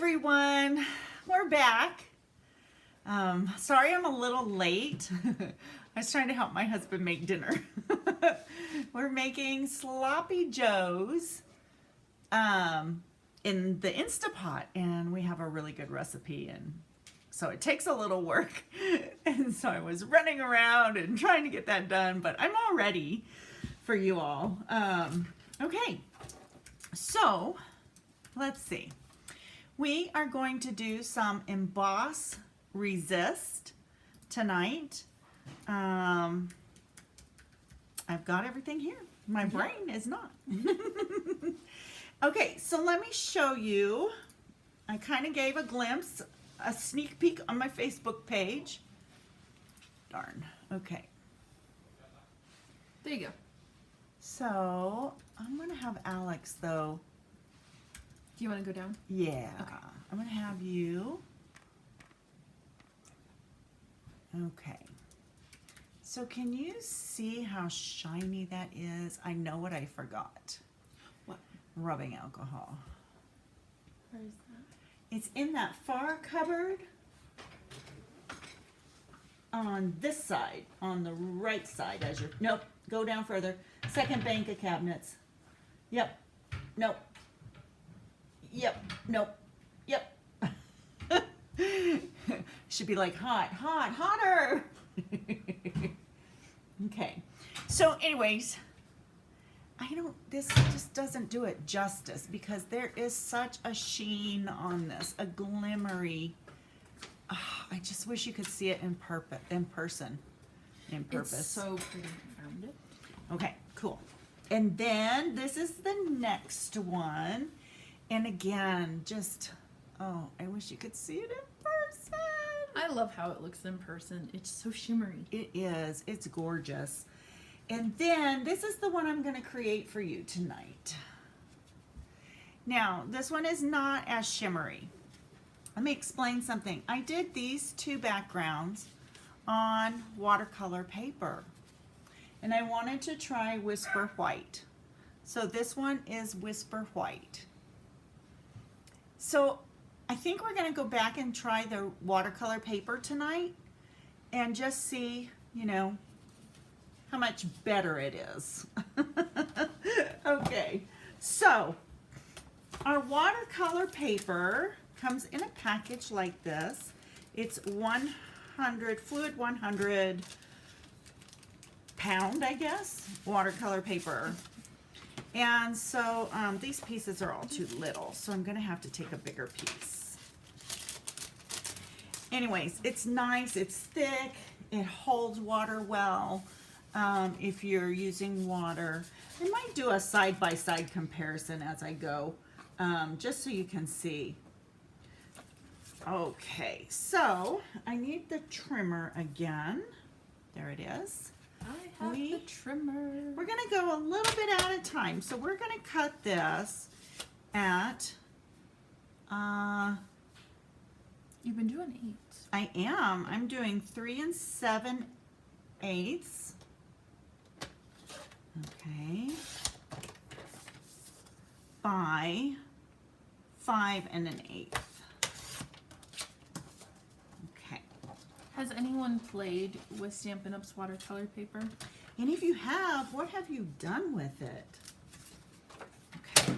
everyone, we're back. Sorry I'm a little late. I was trying to help my husband make dinner. We're making sloppy joes in the Instapot, and we have a really good recipe, and so it takes a little work. And so I was running around and trying to get that done, but I'm all ready for you all. Okay, so let's see. We are going to do some emboss resist tonight. I've got everything here. My brain is not. Okay, so let me show you. I kind of gave a glimpse, a sneak peek on my Facebook page. Darn. Okay. There you go. So I'm going to have Alex, though. Do you want to go down? Yeah. Okay. I'm going to have you. Okay. So can you see how shiny that is? I know what I forgot. What? Rubbing alcohol. Where is that? It's in that far cupboard on this side, on the right side as you're, nope, go down further. Second bank of cabinets. Yep, nope. Yep, nope, yep. Should be like hot, hot, hotter. Okay, so anyways, this just doesn't do it justice because there is such a sheen on this, a glimmery. Oh, I just wish you could see it in person. It's so pretty. I found it. Okay, cool. And then this is the next one. And again, just, oh, I wish you could see it in person. I love how it looks in person. It's so shimmery. It is. It's gorgeous. And then this is the one I'm going to create for you tonight. Now, this one is not as shimmery. Let me explain something. I did these two backgrounds on watercolor paper. And I wanted to try Whisper White. So this one is Whisper White. So I think we're going to go back and try the watercolor paper tonight and just see, you know, how much better it is. Okay, so our watercolor paper comes in a package like this. It's 100, fluid 100 pound, I guess, watercolor paper. And so these pieces are all too little, so I'm going to have to take a bigger piece. Anyways, it's nice, it's thick, it holds water well if you're using water. I might do a side-by-side comparison as I go, just so you can see. Okay, so I need the trimmer again. There it is. I have the trimmer. We're going to go a little bit at a time. So we're going to cut this at, You've been doing 8. I am. I'm doing 3 7/8. Okay. By 5 1/8. Okay. Has anyone played with Stampin' Up's watercolor paper? And if you have, what have you done with it? Okay.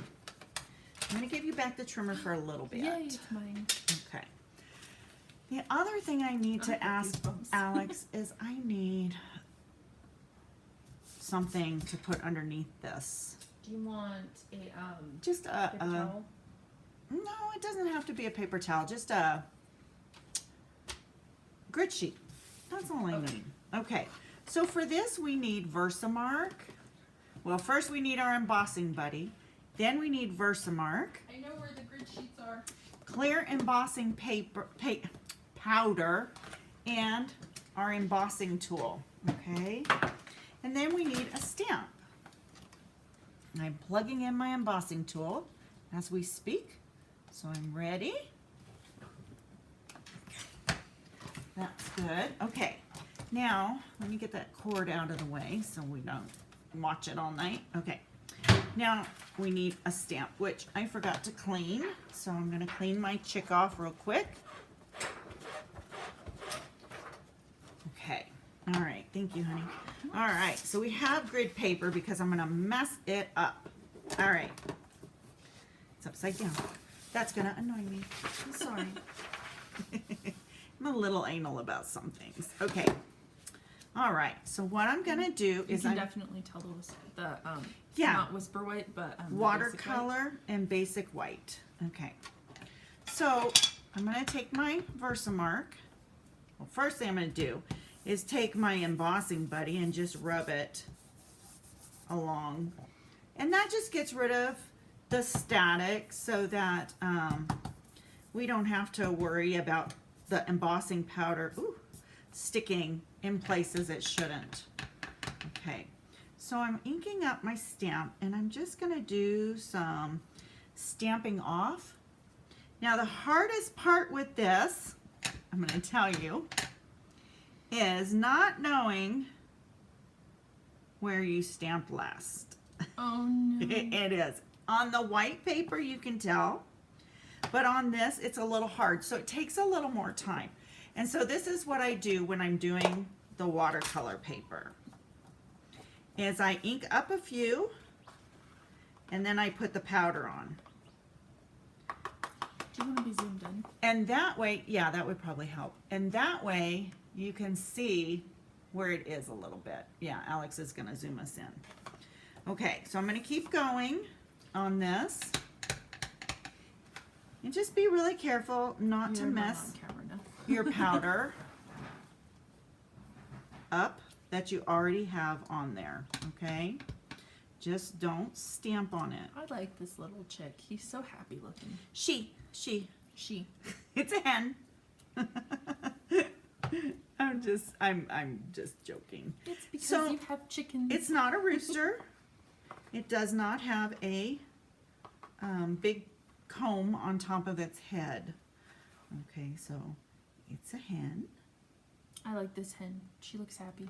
I'm going to give you back the trimmer for a little bit. Yay, it's mine. Okay. The other thing I need to ask goosebumps. Alex is I need something to put underneath this. Do you want a Just a, paper towel? no, it doesn't have to be a paper towel. Just a grit sheet. That's all I need. Okay. So for this we need Versamark. Well, first we need our embossing buddy. Then we need Versamark. I know where the grid sheets are. Clear embossing paper, powder, and our embossing tool, okay? And then we need a stamp. I'm plugging in my embossing tool as we speak, so I'm ready. That's good. Okay, now let me get that cord out of the way so we don't watch it all night. Okay, Now we need a stamp, which I forgot to clean. So I'm gonna clean my chick off real quick. Okay, all right, thank you, honey. All right, so we have grid paper because I'm gonna mess it up. All right, it's upside down. That's gonna annoy me. I'm sorry. I'm a little anal about some things. Okay. All right. So what I'm gonna do is you can definitely tell the yeah, not whisper white, but the watercolor and basic white. Okay. So I'm gonna take my Versamark. Well, first thing I'm gonna do is take my embossing buddy and just rub it along, and that just gets rid of the static so that we don't have to worry about the embossing powder sticking in places it shouldn't. Okay, so I'm inking up my stamp and I'm just gonna do some stamping off. Now the hardest part with this, I'm gonna tell you, is not knowing where you stamped last. Oh no. It is. On the white paper you can tell, but on this it's a little hard, so it takes a little more time. And so this is what I do when I'm doing the watercolor paper, is I ink up a few and then I put the powder on. Do you want to be zoomed in? And that way, yeah, that would probably help. And that way you can see where it is a little bit. Yeah, Alex is gonna zoom us in. Okay, so I'm gonna keep going on this. And just be really careful not to mess your powder up that you already have on there, okay? Just don't stamp on it. I like this little chick. He's so happy looking. She. It's a hen. I'm just joking. It's because So, you have chickens. It's not a rooster. It does not have a big comb on top of its head. Okay, so it's a hen. I like this hen. She looks happy.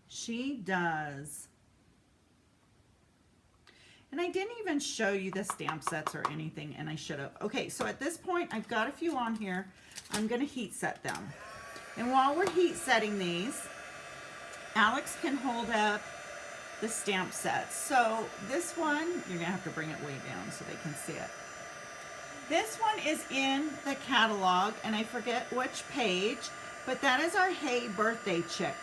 She does. And I didn't even show you the stamp sets or anything, and I should have. Okay, so at this point, I've got a few on here. I'm going to heat set them. And while we're heat setting these, Alex can hold up the stamp sets. So this one, you're going to have to bring it way down so they can see it. This one is in the catalog, and I forget which page, but that is our Hey Birthday Chick.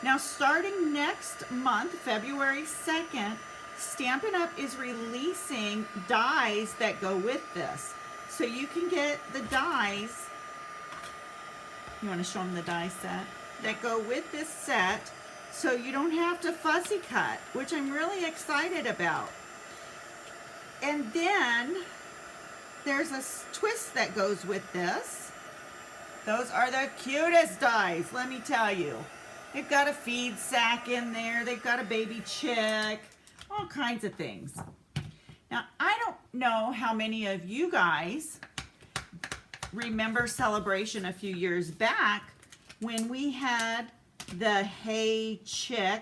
Now, starting next month, February 2nd, Stampin' Up! Is releasing dies that go with this. So you can get the dies. You want to show them the die set? That go with this set, so you don't have to fussy cut, which I'm really excited about. And then there's a twist that goes with this. Those are the cutest dies, let me tell you. They've got a feed sack in there. They've got a baby chick. All kinds of things. Now, I don't know how many of you guys remember Celebration a few years back when we had the Hey Chick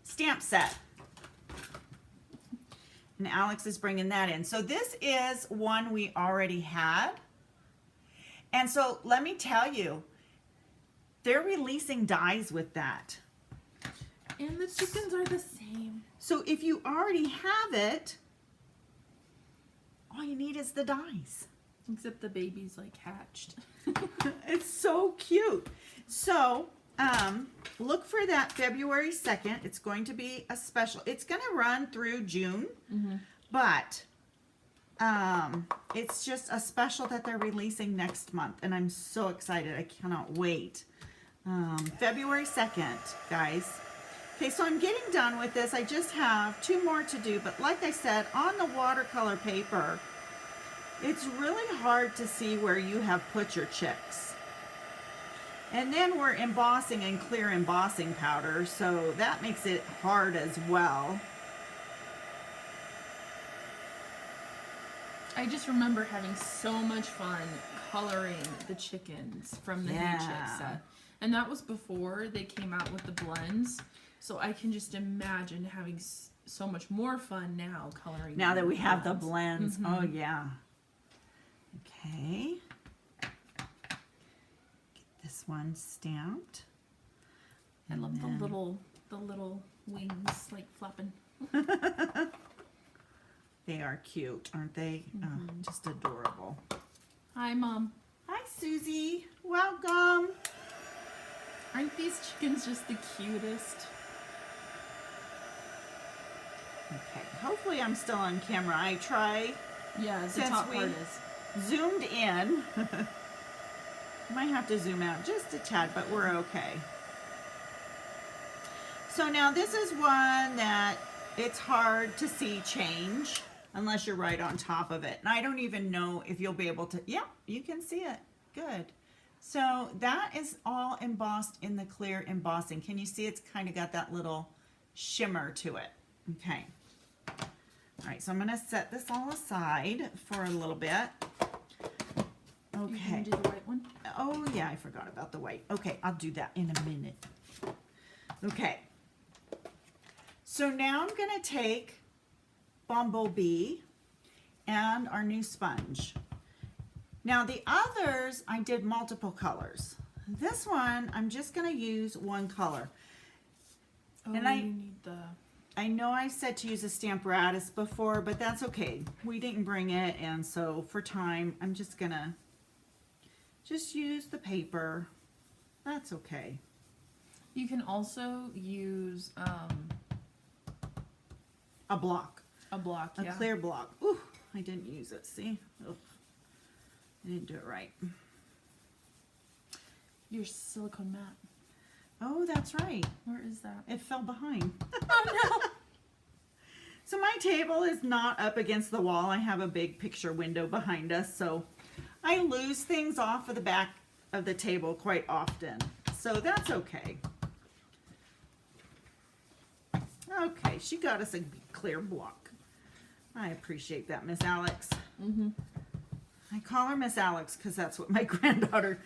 stamp set. And Alex is bringing that in. So this is one we already had. And so let me tell you, they're releasing dies with that. And the chickens are the same. So if you already have it, all you need is the dies. Except the baby's like hatched. It's so cute. So look for that February 2nd. It's going to be a special. It's going to run through June, but it's just a special that they're releasing next month. And I'm so excited. I cannot wait. February 2nd, guys. Okay, so I'm getting done with this. I just have 2 more to do, but like I said, on the watercolor paper, it's really hard to see where you have put your chicks. And then we're embossing in clear embossing powder, so that makes it hard as well. I just remember having so much fun coloring the chickens from the Hey Chick set. And that was before they came out with the blends. So I can just imagine having so much more fun now coloring. Now that we have the blends. blends. Oh, yeah. Okay. Get this one stamped. I love then- the little wings like flapping. They are cute, aren't they? Just adorable. Hi, Mom. Hi, Susie. Welcome. Aren't these chickens just the cutest? Okay. Hopefully I'm still on camera. I try Yeah, the Since top we- part is. zoomed in. Might have to zoom out just a tad, but we're okay. So now this is one that it's hard to see change unless you're right on top of it. And I don't even know if you'll be able to, yeah, you can see it. Good. So that is all embossed in the clear embossing. Can you see it's kind of got that little shimmer to it? Okay. All right, so I'm going to set this all aside for a little bit. You Okay. can do the white one. Oh, yeah, I forgot about the white. Okay, I'll do that in a minute. Okay. So now I'm going to take Bumblebee and our new sponge. Now the others, I did multiple colors. This one, I'm just going to use one color. Oh, And you I- need the. I know I said to use a Stamparatus before, but that's okay. We didn't bring it, and so for time, I'm just going to just use the paper. That's okay. You can also use A block. a block. A Yeah. clear block. Ooh, I didn't use it. See? Ugh. I didn't do it right. Your silicone mat. Oh, that's right. Where is that? It fell behind. Oh no! So my table is not up against the wall. I have a big picture window behind us, so I lose things off of the back of the table quite often. So that's okay. Okay, she got us a clear block. I appreciate that, Miss Alex. Mm-hmm. I call her Miss Alex because that's what my granddaughter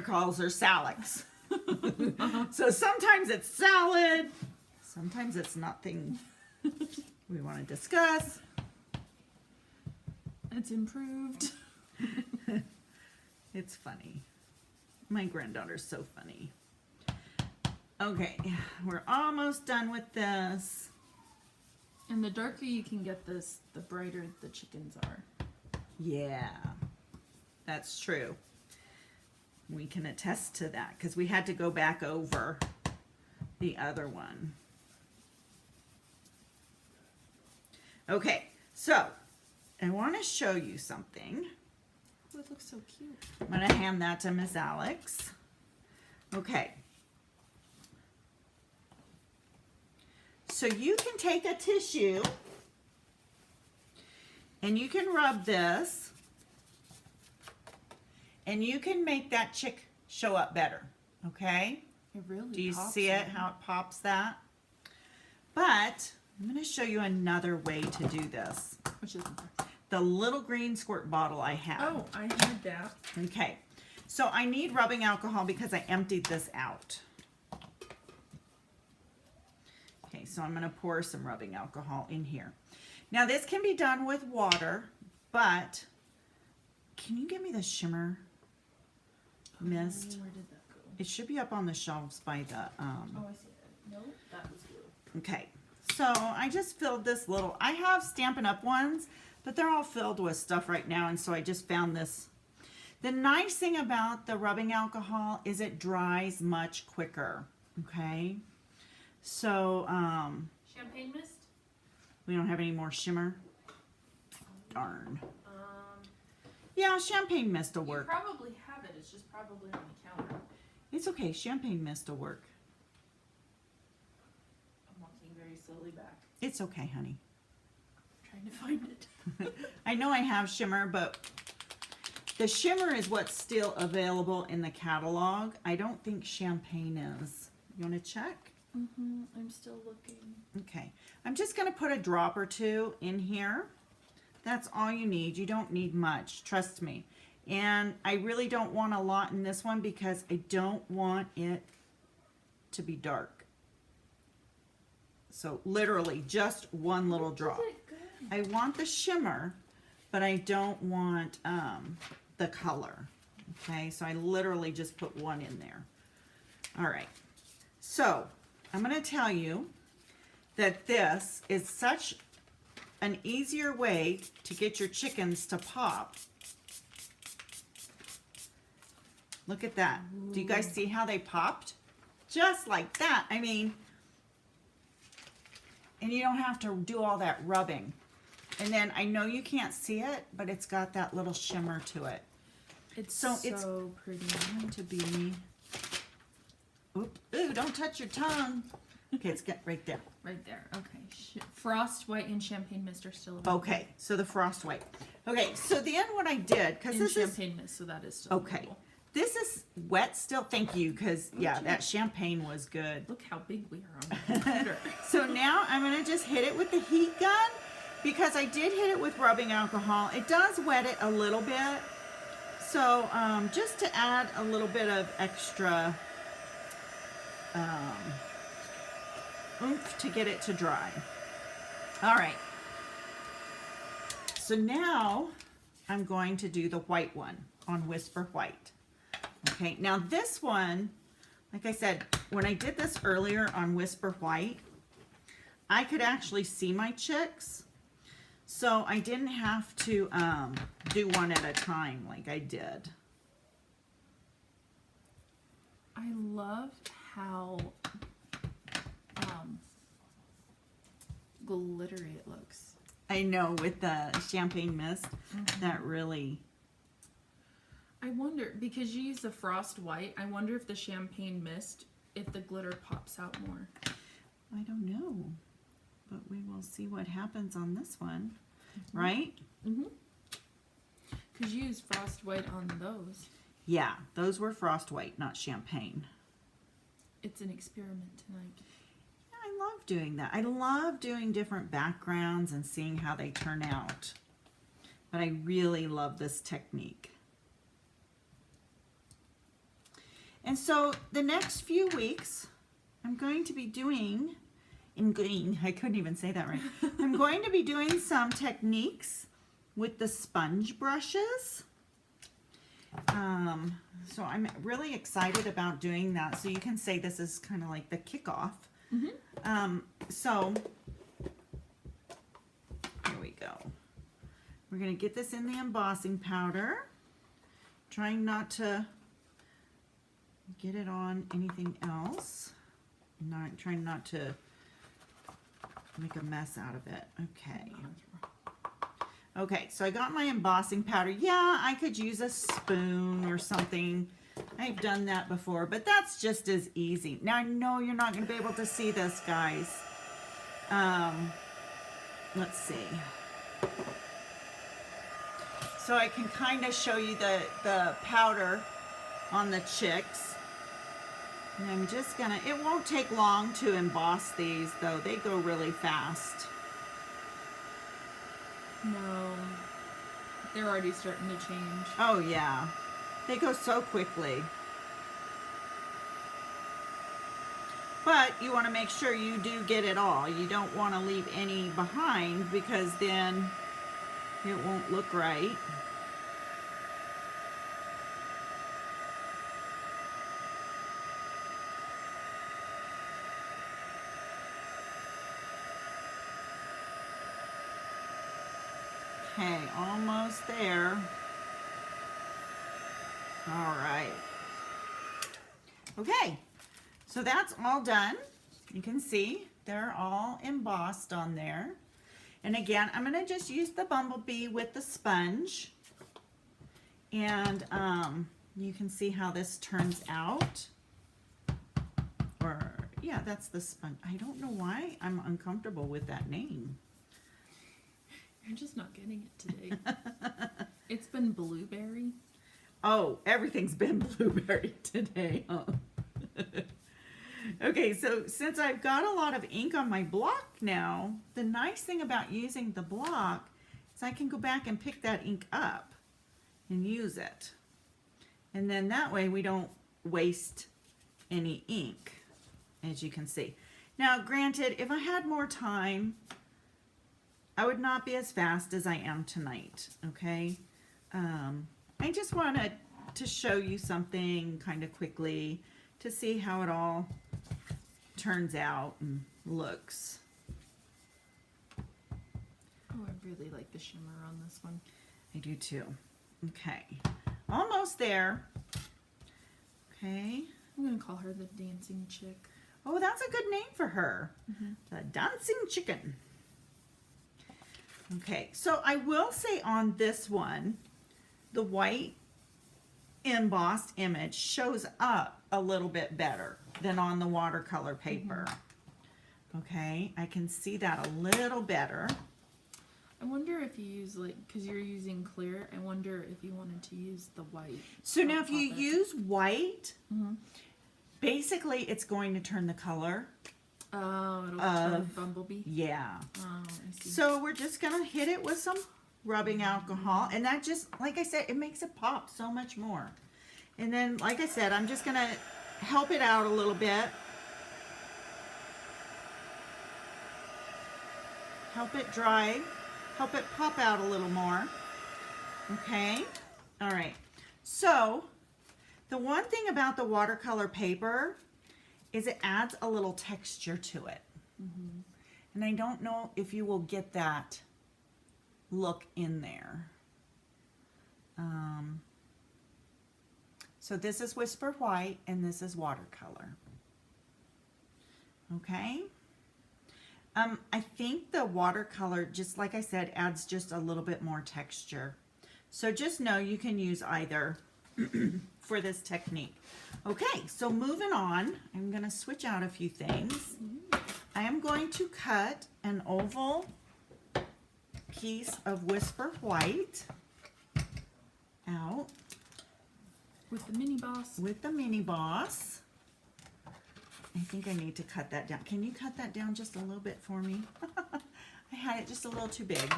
calls her Salix. So sometimes it's salad, sometimes it's nothing we want to discuss. It's improved. It's funny. My granddaughter's so funny. Okay, we're almost done with this. And the darker you can get this, the brighter the chickens are. Yeah, that's true. We can attest to that because we had to go back over the other one. Okay, so I want to show you something. Oh, it looks so cute. I'm going to hand that to Miss Alex. Okay. So you can take a tissue and you can rub this and you can make that chick show up better. Okay? It really Do you pops see it, in. how it pops that? But I'm going to show you another way to do this. Which isn't there. The little green squirt bottle I have. Oh, I had that. Okay, so I need rubbing alcohol because I emptied this out. Okay, so I'm going to pour some rubbing alcohol in here. Now this can be done with water, but can you give me the shimmer mist? Where did that go? It should be up on the shelves by the, Oh, I see it. No, that was blue. okay. So I just filled this little, I have Stampin' Up ones, but they're all filled with stuff right now, and so I just found this. The nice thing about the rubbing alcohol is it dries much quicker, okay? So, Champagne mist? we don't have any more shimmer. Darn. Um, Yeah, champagne mist will you work. probably have it. It's just probably on the counter. It's okay, champagne mist will work. I'm walking very slowly back, It's okay, honey. trying to find it. I know I have shimmer, but the shimmer is what's still available in the catalog. I don't think champagne is. You want to check? Mm-hmm. I'm still looking. Okay. I'm just going to put a drop or two in here. That's all you need. You don't need much. Trust me. And I really don't want a lot in this one because I don't want it to be dark. So literally just one little drop. I want the shimmer, but I don't want the color. Okay, so I literally just put one in there. All right, so I'm going to tell you that this is such an easier way to get your chickens to pop. Look at that. Do you guys see how they popped? Just like that. I mean, and you don't have to do all that rubbing. And then I know you can't see it, but it's got that little shimmer to it. It's so pretty. Going to be, ooh, don't touch your tongue. Okay, it's right there. Right there. Okay. Frost white and champagne mist are still available. Okay, so the frost white. Okay, so then what I did, because this champagne mist, so that is still available. This is wet still. Thank you, because yeah, that champagne was good. Look how big we are on the computer. So now I'm going to just hit it with the heat gun, because I did hit it with rubbing alcohol. It does wet it a little bit. So just to add a little bit of extra oomph to get it to dry. All right. So now I'm going to do the white one on Whisper White. Okay, now this one, like I said, when I did this earlier on Whisper White, I could actually see my chicks. So I didn't have to do one at a time like I did. I love how glittery it looks. I know, with the champagne mist, that really... I wonder, because you use the frost white, I wonder if the champagne mist, if the glitter pops out more. I don't know, but we will see what happens on this one, right? Because you use frost white on those. Yeah, those were frost white, not champagne. It's an experiment tonight. I love doing that. I love doing different backgrounds and seeing how they turn out. But I really love this technique. And so the next few weeks, I'm going to be doing, I couldn't even say that right. I'm going to be doing some techniques with the sponge brushes. So I'm really excited about doing that. So you can say this is kind of like the kickoff. So here we go. We're going to get this in the embossing powder. Trying not to get it on anything else. Trying not to make a mess out of it. Okay. Okay, so I got my embossing powder. Yeah, I could use a spoon or something. I've done that before, but that's just as easy. Now, I know you're not going to be able to see this, guys. Let's see. So I can kind of show you the powder on the chicks. And I'm just going to, it won't take long to emboss these, though. They go really fast. No, they're already starting to change. Oh yeah, they go so quickly. But you want to make sure you do get it all. You don't want to leave any behind, because then it won't look right. Okay, almost there. All right. Okay, so that's all done. You can see they're all embossed on there. And again, I'm going to just use the bumblebee with the sponge. And you can see how this turns out. Or, yeah, that's the sponge. I don't know why I'm uncomfortable with that name. You're just not getting it today. It's been blueberry. Oh, everything's been blueberry today, huh? Okay, so since I've got a lot of ink on my block now, the nice thing about using the block is I can go back and pick that ink up and use it. And then that way we don't waste any ink, as you can see. Now, granted, if I had more time, I would not be as fast as I am tonight, okay? I just wanted to show you something kind of quickly to see how it all turns out and looks. Oh, I really like the shimmer on this one. I do too. Okay, almost there. Okay. I'm gonna call her the dancing chick. Oh, that's a good name for her. The dancing chicken. Okay, so I will say on this one, the white embossed image shows up a little bit better than on the watercolor paper. Okay, I can see that a little better. I wonder if you use, like, because you're using clear, I wonder if you wanted to use the white. So now if you use white, Mm-hmm. basically it's going to turn the color. Oh, it'll turn Bumblebee? Yeah. Oh, I see. So we're just going to hit it with some rubbing alcohol. And that just, like I said, it makes it pop so much more. And then, like I said, I'm just going to help it out a little bit. Help it dry. Help it pop out a little more. Okay. All right. So the one thing about the watercolor paper is it adds a little texture to it. And I don't know if you will get that look in there. So this is Whisper White and this is watercolor. Okay. I think the watercolor, just like I said, adds just a little bit more texture. So just know you can use either for this technique. Okay, so moving on, I'm going to switch out a few things. I am going to cut an oval piece of Whisper White out With the mini boss. with the mini boss. I think I need to cut that down. Can you cut that down just a little bit for me? I had it just a little too big.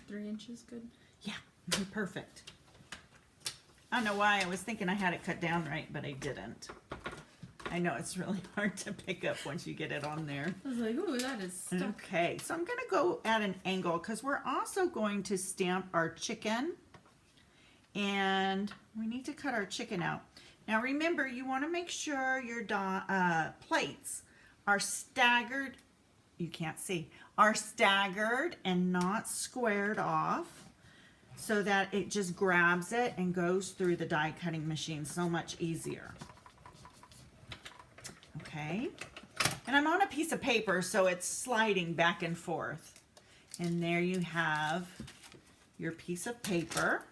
3 inches, good? Yeah, perfect. I don't know why I was thinking I had it cut down right, but I didn't. I know it's really hard to pick up once you get it on there. I was like, ooh, that is stuck. Okay, so I'm going to go at an angle because we're also going to stamp our chicken. And we need to cut our chicken out. Now remember, you want to make sure your plates are staggered. You can't see. Are staggered and not squared off so that it just grabs it and goes through the die cutting machine so much easier. Okay. And I'm on a piece of paper, so it's sliding back and forth. And there you have your piece of paper.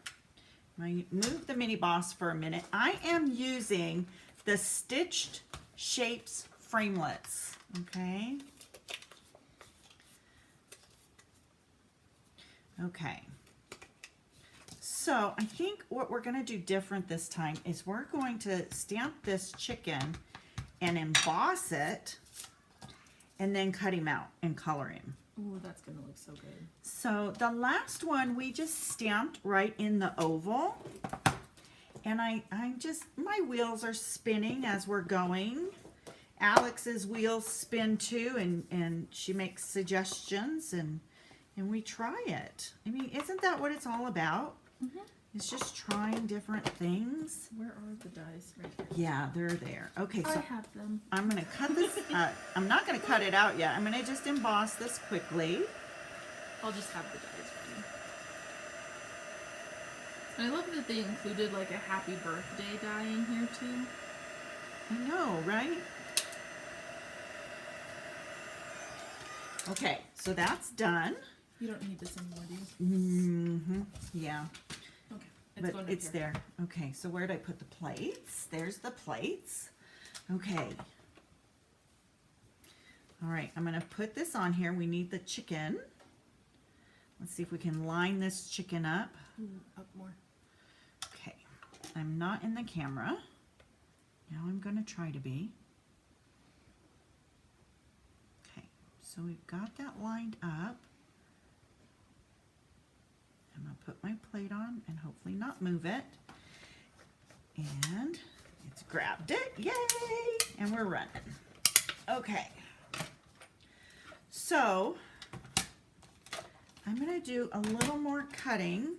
I move the mini boss for a minute. I am using the Stitched Shapes framelets, okay? Okay. So I think what we're going to do different this time is we're going to stamp this chicken and emboss it and then cut him out and color him. Ooh, that's gonna look so good. So the last one we just stamped right in the oval, and I'm just, my wheels are spinning as we're going. Alex's wheels spin too, and she makes suggestions, and we try it. I mean, isn't that what it's all about? It's just trying different things. Where are the dies? Right here. Yeah, they're there. Okay, I so have them. I'm going to cut this, I'm not going to cut it out yet. I'm going to just emboss this quickly. I'll just have the dies ready. I love that they included like a happy birthday die in here too. I know, right? Okay, so that's done. You don't need this anymore, do you? Yeah, Okay. but it's there. Okay, so where did I put the plates? There's the plates. Okay. All right, I'm going to put this on here. We need the chicken. Let's see if we can line this chicken up. Ooh, up more. Okay, I'm not in the camera. Now I'm going to try to be. Okay, so we've got that lined up. I'm going to put my plate on and hopefully not move it. And It's grabbed it, yay! And we're running. Okay. So, I'm gonna do a little more cutting.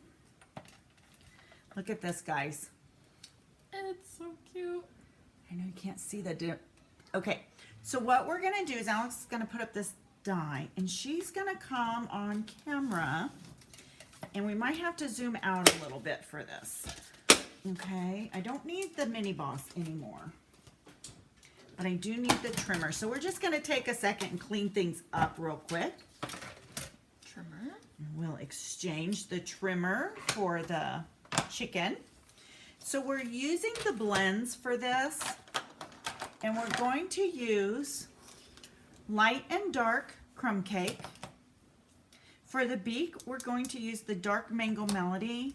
Look at this, guys. It's so cute. I know you can't see the okay, so what we're gonna do is Alex is gonna put up this die and she's gonna come on camera and we might have to zoom out a little bit for this. Okay, I don't need the mini boss anymore, but I do need the trimmer. So we're just gonna take a second and clean things up real quick. Trimmer. We'll exchange the trimmer for the chicken. So we're using the blends for this, and we're going to use light and dark crumb cake. For the beak, we're going to use the dark mango melody,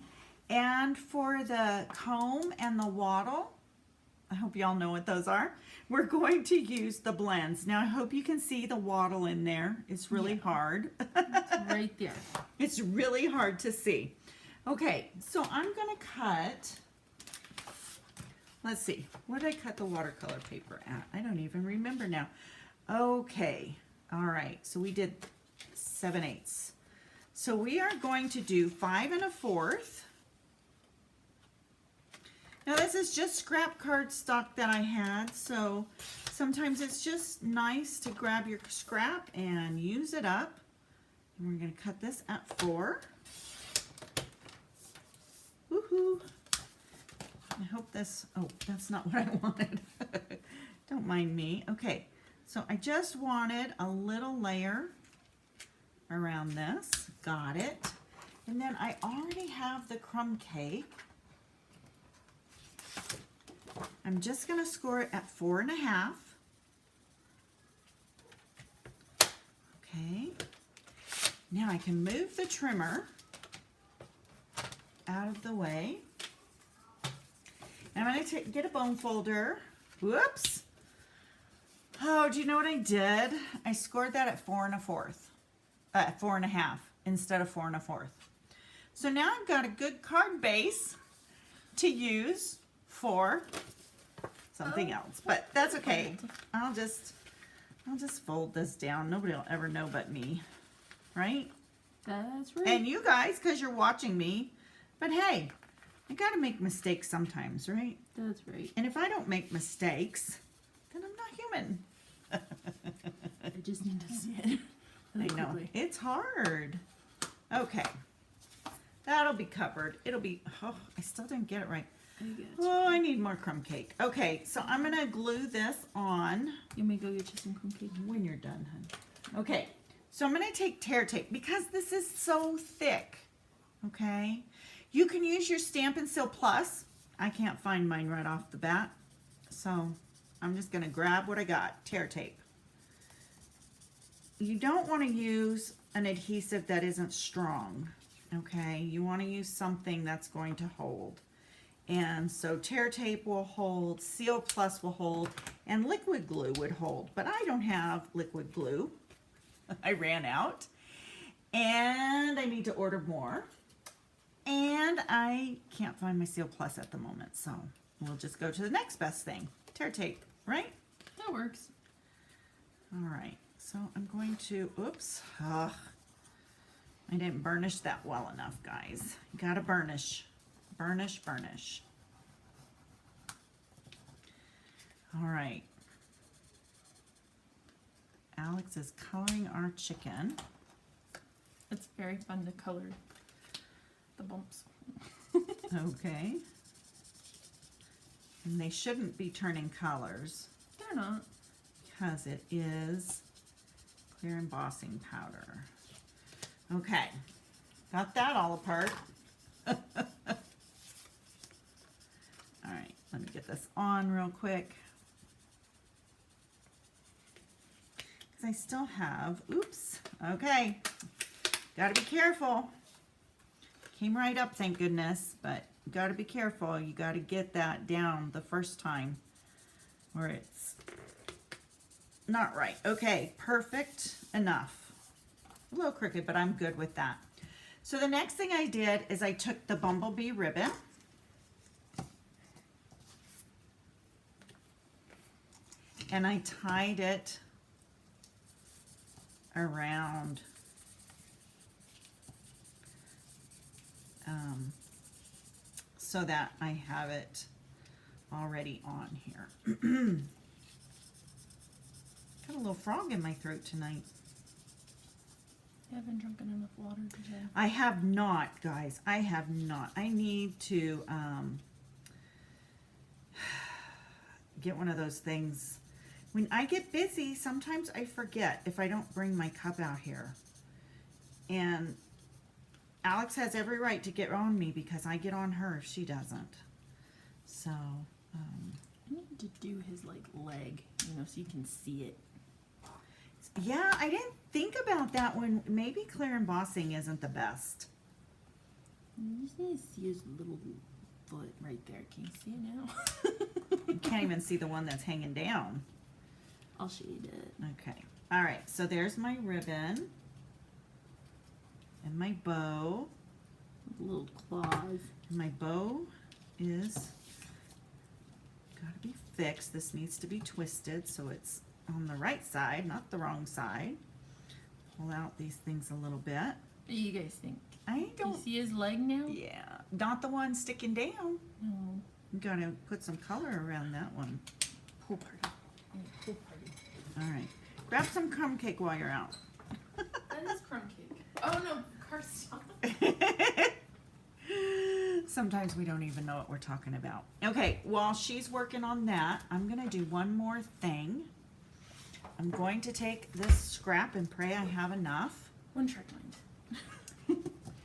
and for the comb and the wattle, I hope y'all know what those are, we're going to use the blends. Now I hope you can see the wattle in there. It's really hard. It's right there. It's really hard to see. Okay, so I'm gonna cut, let's see, what did I cut the watercolor paper at? I don't even remember now. Okay, all right, so we did 7/8. So we are going to do 5 1/4. Now this is just scrap cardstock that I had, so sometimes it's just nice to grab your scrap and use it up. And we're gonna cut this at 4. Woohoo! I hope this, oh, that's not what I wanted. Don't mind me. Okay, so I just wanted a little layer around this. Got it. And then I already have the crumb cake. I'm just going to score it at 4 1/2. Okay. Now I can move the trimmer out of the way. And I'm going to get a bone folder. Whoops. Oh, do you know what I did? I scored that at 4 1/4. 4 1/2 instead of 4 1/4. So now I've got a good card base to use for something else, but that's okay. I'll just fold this down. Nobody will ever know but me, right? That's right. And you guys, because you're watching me. But hey, I gotta make mistakes sometimes, right? That's right. And if I don't make mistakes, then I'm not human. I just need to see it. I know, it's hard. Okay, that'll be covered. It'll be, oh, I still didn't get it right. Oh, I need more crumb cake. Okay, so I'm gonna glue this on. You may go get you some crumb cake. When you're done, hun. Okay, so I'm gonna take tear tape because this is so thick, okay? You can use your Stampin' Seal Plus. I can't find mine right off the bat, so I'm just gonna grab what I got, tear tape. You don't wanna use an adhesive that isn't strong, okay? You wanna use something that's going to hold. And so tear tape will hold, Seal Plus will hold, and liquid glue would hold. But I don't have liquid glue. I ran out. And I need to order more. And I can't find my Seal Plus at the moment. So we'll just go to the next best thing. Tear tape, right? That works. All right. So I'm going to, oops. Ugh, I didn't burnish that well enough, guys. You gotta burnish. Burnish, burnish. All right. Alex is coloring our chicken. It's very fun to color the bumps. Okay. And they shouldn't be turning colors They're not. because it is clear embossing powder. Okay. Got that all apart. All right, let me get this on real quick. Because I still have, oops, okay. Gotta be careful. Came right up, thank goodness, but you gotta be careful. You gotta get that down the first time where it's not right. Okay, perfect enough. A little crooked, but I'm good with that. So the next thing I did is I took the bumblebee ribbon. and I tied it around so that I have it already on here. Got a little frog in my throat tonight. You haven't drunken enough water today. I have not, guys. I have not. I need to get one of those things. When I get busy, sometimes I forget if I don't bring my cup out here. And Alex has every right to get on me because I get on her if she doesn't. So, I need to do his like leg, you know, so you can see it. yeah, I didn't think about that one. Maybe clear embossing isn't the best. You just need to see his little foot right there. Can you see it now? You can't even see the one that's hanging down. I'll shade it. Okay. All right. So there's my ribbon and my bow. Little claws. And my bow is got to be fixed. This needs to be twisted so it's on the right side, not the wrong side. Pull out these things a little bit. What do you guys think? I Do don't. you see his leg now? Yeah, not the one sticking down. No. You got to put some color around that one. Pool party. Pool party. All right. Grab some crumb cake while you're out. That is crumb cake. Oh no, Carson. Sometimes we don't even know what we're talking about. Okay, while she's working on that, I'm going to do one more thing. I'm going to take this scrap and pray I have enough. One track mind.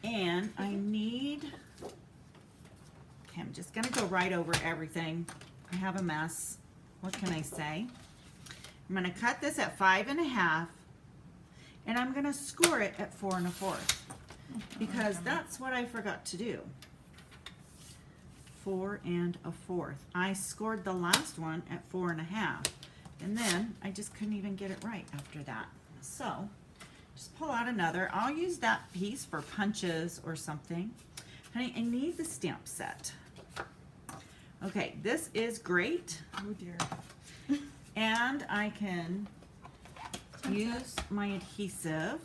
And I need, okay, I'm just going to go right over everything. I have a mess. What can I say? I'm going to cut this at 5 1/2, and I'm going to score it at 4 1/4 because that's what I forgot to do. 4 1/4. I scored the last one at 4 1/2, and then I just couldn't even get it right after that. So just pull out another. I'll use that piece for punches or something. Honey, I need the stamp set. Okay, this is great. Oh dear. And I can use my adhesive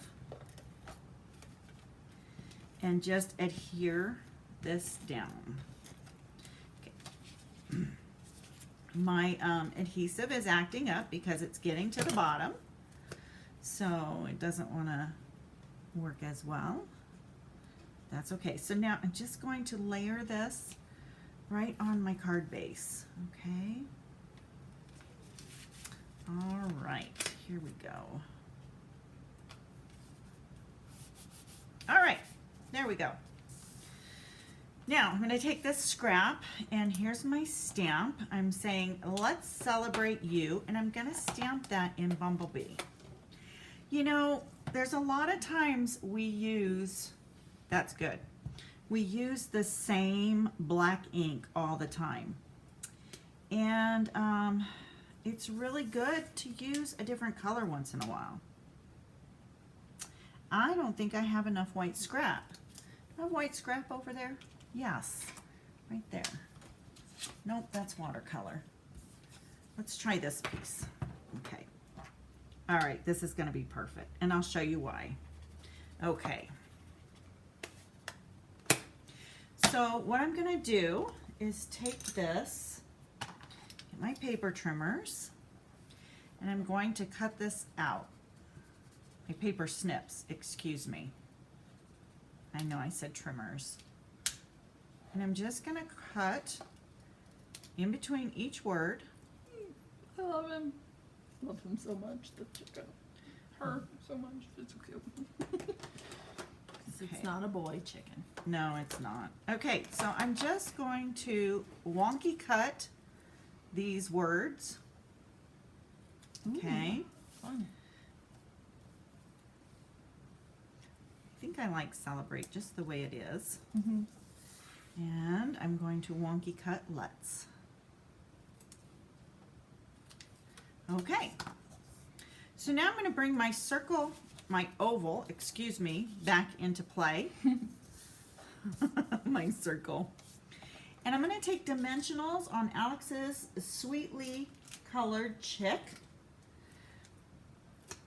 and just adhere this down. Okay. My adhesive is acting up because it's getting to the bottom, so it doesn't want to work as well. That's okay. So now I'm just going to layer this right on my card base. Okay. All right, here we go. All right, there we go. Now I'm going to take this scrap, and here's my stamp. I'm saying, let's celebrate you, and I'm going to stamp that in Bumblebee. You know, there's a lot of times we use, that's good, we use the same black ink all the time. And it's really good to use a different color once in a while. I don't think I have enough white scrap. Do I have white scrap over there? Yes, right there. Nope, that's watercolor. Let's try this piece. Okay. All right, this is going to be perfect, and I'll show you why. Okay. So what I'm going to do is take this, get my paper trimmers, and I'm going to cut this out. My paper snips, excuse me. I know I said trimmers. And I'm just going to cut in between each word. I love him. Love him so much. The chicken. Her so much. It's so cute. Okay. It's not a boy chicken. No, it's not. Okay, so I'm just going to wonky cut these words. Okay. Ooh, fun. I think I like celebrate just the way it is. Mm-hmm. And I'm going to wonky cut let's. Okay. So now I'm going to bring my circle, my oval, excuse me, back into play. My circle. And I'm going to take dimensionals on Alex's sweetly colored chick.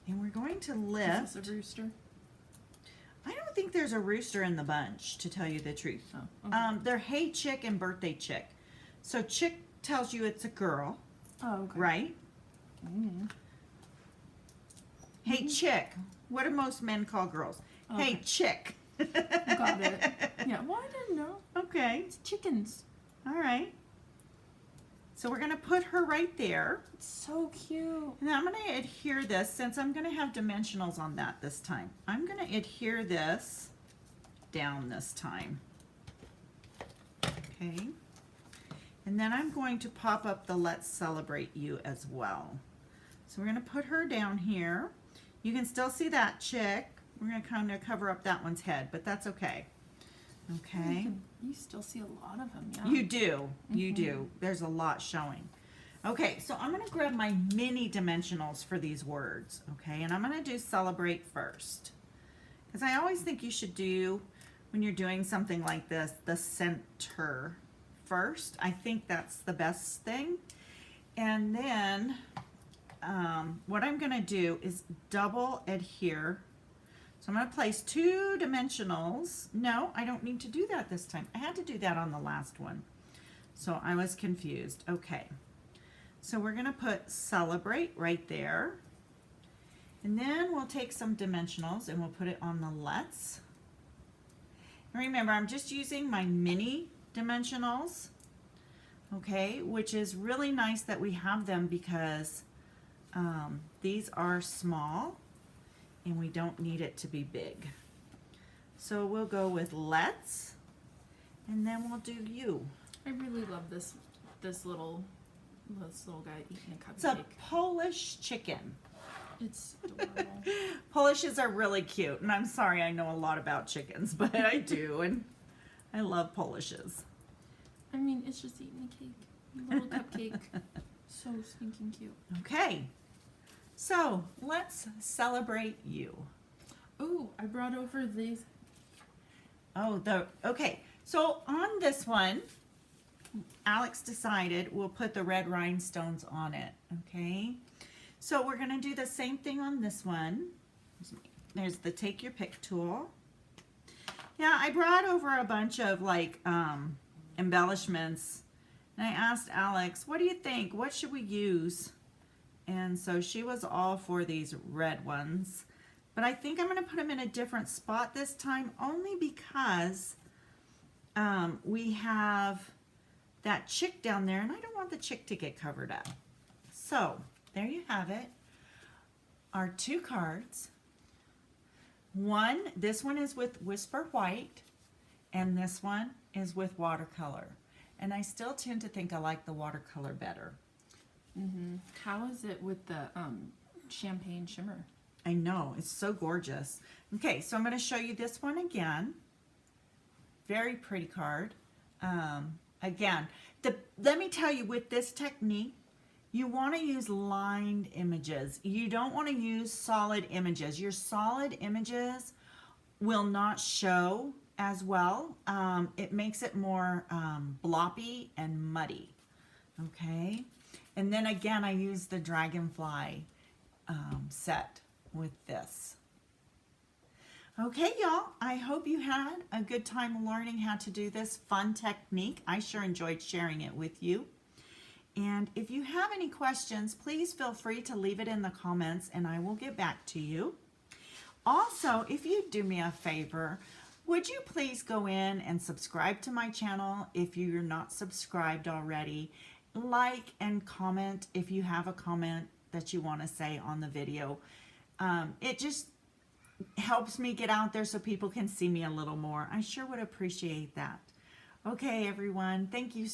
And we're going to lift. Is this a rooster? I don't think there's a rooster in the bunch, to tell you the truth. Oh, okay. They're hey chick and birthday chick. So chick tells you it's a girl, Oh, okay. right? Mm. Hey chick. What do most men call girls? Okay. Hey chick. Got it. Yeah, well, I didn't know. Okay. It's chickens. All right. So we're going to put her right there. It's so cute. And I'm going to adhere this, since I'm going to have dimensionals on that this time. I'm going to adhere this down this time. Okay. And then I'm going to pop up the Let's Celebrate You as well. So we're going to put her down here. You can still see that chick. We're going to kind of cover up that one's head, but that's okay. Okay. You still see a lot of them, yeah. You do. You do. There's a lot showing. Okay, so I'm going to grab my mini dimensionals for these words, okay? And I'm going to do celebrate first. Because I always think you should do, when you're doing something like this, the center first. I think that's the best thing. And then what I'm going to do is double adhere. So I'm going to place 2 dimensionals. No, I don't need to do that this time. I had to do that on the last one. So I was confused. Okay. So we're going to put celebrate right there. And then we'll take some dimensionals and we'll put it on the let's. And remember, I'm just using my mini dimensionals. Okay, which is really nice that we have them because these are small. And we don't need it to be big. So we'll go with let's, and then we'll do you. I really love this little guy eating a cupcake. It's a Polish chicken. It's adorable. Polishes are really cute, and I'm sorry I know a lot about chickens, but I do, and I love Polishes. I mean, it's just eating a cake. A little cupcake. So stinking cute. Okay, so let's celebrate you. Oh, I brought over these. Okay, so on this one, Alex decided we'll put the red rhinestones on it, okay? So we're gonna do the same thing on this one. There's the take your pick tool. Yeah, I brought over a bunch of like embellishments, and I asked Alex, what do you think? What should we use? And so she was all for these red ones. But I think I'm going to put them in a different spot this time, only because we have that chick down there, and I don't want the chick to get covered up. So there you have it. Our 2 cards. This one is with Whisper White, and this one is with watercolor. And I still tend to think I like the watercolor better. Mm-hmm. How is it with the champagne shimmer? I know, it's so gorgeous. Okay, so I'm going to show you this one again. Very pretty card. Again, let me tell you, with this technique, you want to use lined images. You don't want to use solid images. Your solid images will not show as well. It makes it more bloppy and muddy. Okay? And then again, I use the dragonfly set with this. Okay, y'all, I hope you had a good time learning how to do this fun technique. I sure enjoyed sharing it with you. And if you have any questions, please feel free to leave it in the comments and I will get back to you. Also, if you do me a favor, would you please go in and subscribe to my channel if you're not subscribed already? Like and comment if you have a comment that you want to say on the video. It just helps me get out there so people can see me a little more. I sure would appreciate that. Okay, everyone. Thank you